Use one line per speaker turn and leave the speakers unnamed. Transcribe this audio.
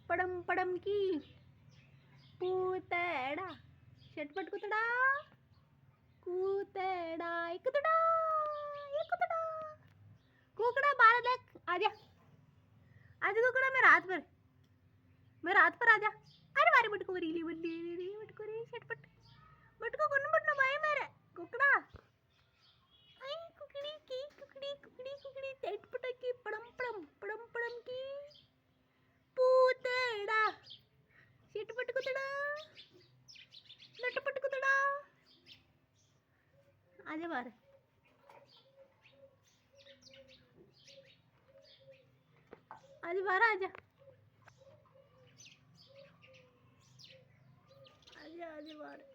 पड़म पड़म की पूतड़ा शटपट कुतड़ा कूतड़ा एक कुतड़ा कुकड़ा बाहर देख आजा आजा कुकड़ा मैं रात पर आजा अरे मारी बटको रीली बटको री शटपट बटको कौन बटना भाई मेरे कुकड़ा आई कुकड़ी कुकड़ी चटपट की पड़म की पूतड़ा शटपट कुतड़ा लटपट कुतड़ा आजा बाहर आजा बाहर आजा आजा बाहर